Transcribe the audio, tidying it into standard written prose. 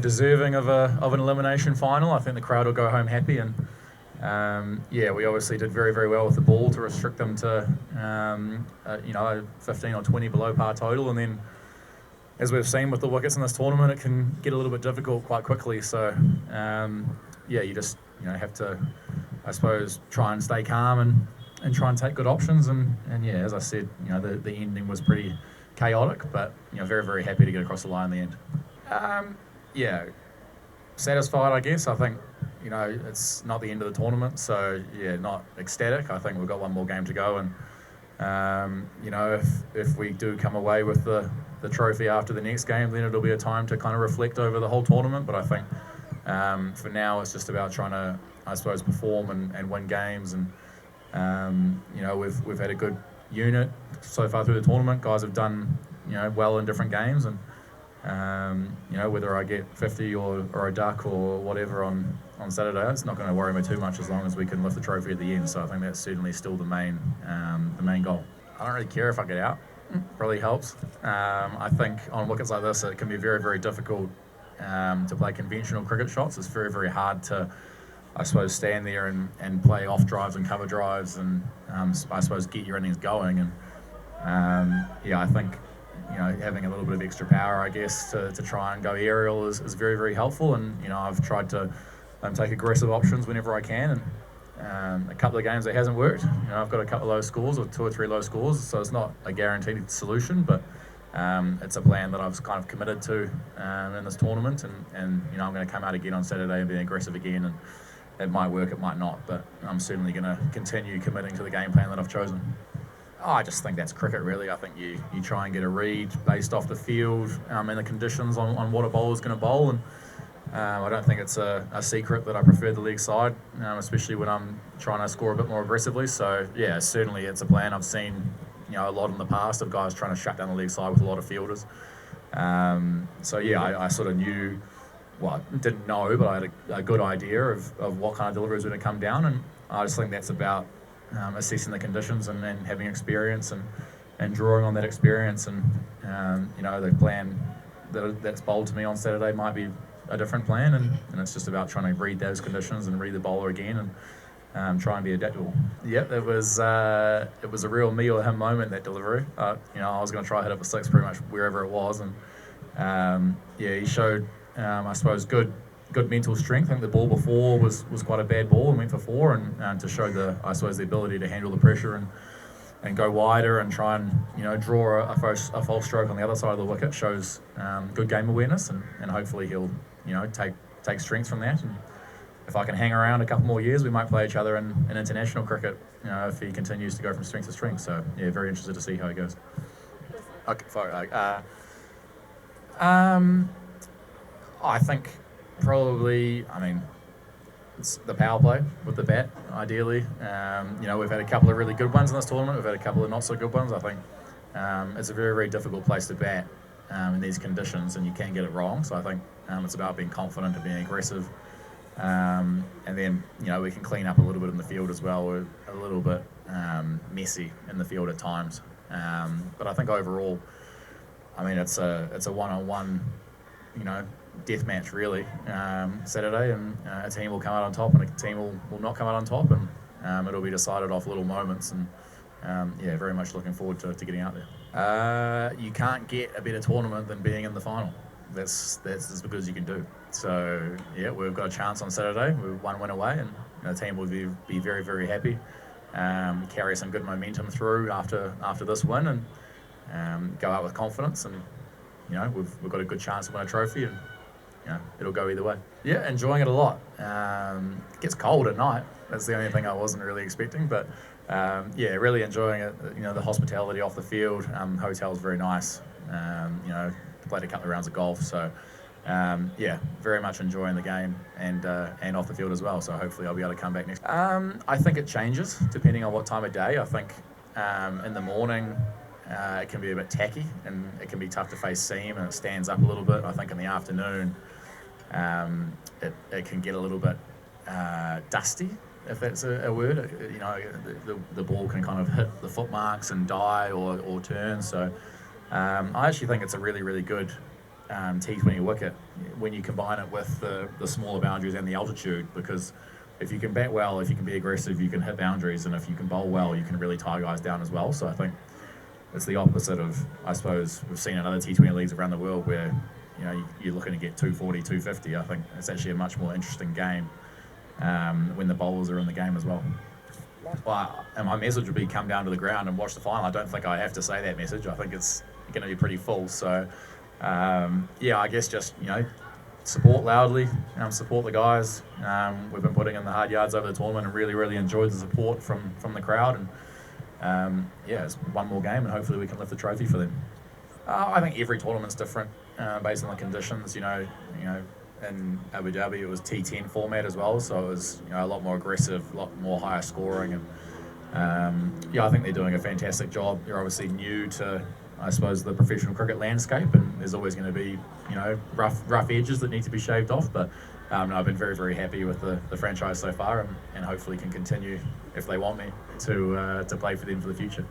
deserving of an elimination final. I think the crowd will go home happy, and we obviously did very, very well with the ball to restrict them to 15 or 20 below par total, and then as we've seen with the wickets in this tournament, it can get a little bit difficult quite quickly. So you just have to, I suppose, try and stay calm and try and take good options, and as I said, the ending was pretty chaotic, but very, very happy to get across the line in the end. Satisfied, I guess. I think it's not the end of the tournament, so not ecstatic. I think we've got one more game to go, and if we do come away with the trophy after the next game, then it'll be a time to kind of reflect over the whole tournament. But I think for now it's just about trying to, I suppose, perform and win games, and we've had a good unit so far through the tournament. Guys have done well in different games, and whether I get 50 or a duck or whatever on Saturday, it's not going to worry me too much as long as we can lift the trophy at the end. So I think that's certainly still the main goal. I don't really care if I get out. It really helps. I think on wickets like this, it can be very, very difficult to play conventional cricket shots. It's very, very hard to, I suppose, stand there and play off drives and cover drives, and I suppose get your innings going. And I think having a little bit of extra power, I guess, to try and go aerial is very, very helpful. And I've tried to take aggressive options whenever I can, and a couple of games it hasn't worked. I've got a couple of low scores, or 2 or 3 low scores, so it's not a guaranteed solution, but it's a plan that I've kind of committed to in this tournament, and I'm going to come out again on Saturday and be aggressive again, and it might work, it might not, but I'm certainly going to continue committing to the game plan that I've chosen. I just think that's cricket, really. I think you try and get a read based off the field and the conditions on what a bowler's going to bowl, and I don't think it's a secret that I prefer the leg side, especially when I'm trying to score a bit more aggressively. So certainly it's a plan. I've seen a lot in the past of guys trying to shut down the leg side with a lot of fielders. I sort of knew, well, I didn't know, but I had a good idea of what kind of deliveries were going to come down, and I just think that's about assessing the conditions and having experience and drawing on that experience, and the plan that's bowled to me on Saturday might be a different plan, and it's just about trying to read those conditions and read the bowler again, and try and be adaptable. Yep, it was a real me or him moment, that delivery. I was going to try hit it for 6 pretty much wherever it was, and he showed I suppose good mental strength. I think the ball before was quite a bad ball and went for 4, and to show the ability to handle the pressure and go wider and try and draw a false stroke on the other side of the wicket shows good game awareness, and hopefully he'll take strength from that. And if I can hang around a couple more years, we might play each other in international cricket, if he continues to go from strength to strength. So very interested to see how he goes. Okay, I think probably, it's the power play with the bat, ideally. We've had a couple of really good ones in this tournament. We've had a couple of not so good ones. I think it's a very, very difficult place to bat in these conditions, and you can get it wrong. So I think it's about being confident and being aggressive. And then, we can clean up a little bit in the field as well. We're a little bit messy in the field at times. But I think overall, it's a one-on-one, death match, really, Saturday, and a team will come out on top and a team will not come out on top, and it'll be decided off little moments, and very much looking forward to getting out there. You can't get a better tournament than being in the final. That's as good as you can do. So we've got a chance on Saturday. We're 1 win away, and the team will be very, very happy. Carry some good momentum through after this win, and go out with confidence, and we've got a good chance to win a trophy, and it'll go either way. Enjoying it a lot. It gets cold at night. That's the only thing I wasn't really expecting, but really enjoying it. The hospitality off the field. Hotel's very nice. Played a couple of rounds of golf, so very much enjoying the game and off the field as well. So hopefully I'll be able to come back next. I think it changes depending on what time of day. I think in the morning it can be a bit tacky, and it can be tough to face seam, and it stands up a little bit. I think in the afternoon it can get a little bit dusty, if that's a word. The ball can kind of hit the foot marks and die or turn. So I actually think it's a really, really good T20 wicket when you combine it with the smaller boundaries and the altitude, because if you can bat well, if you can be aggressive, you can hit boundaries, and if you can bowl well, you can really tie guys down as well. So I think it's the opposite of, I suppose, we've seen in other T20 leagues around the world where, you know, you're looking to get 240, 250. I think it's actually a much more interesting game when the bowlers are in the game as well. Well, and my message would be come down to the ground and watch the final. I don't think I have to say that message. I think it's going to be pretty full. So, yeah, I guess just, you know, support loudly, support the guys. We've been putting in the hard yards over the tournament and really enjoyed the support from the crowd. And yeah, it's one more game, and hopefully we can lift the trophy for them. I think every tournament's different based on the conditions. You know, in Abu Dhabi it was T10 format as well, so it was, you know, a lot more aggressive, a lot more higher scoring, and yeah, I think they're doing a fantastic job. They're obviously new to, I suppose, the professional cricket landscape, and there's always going to be, you know, rough edges that need to be shaved off. But no, I've been very happy with the franchise so far, and hopefully can continue, if they want me, to play for them for the future.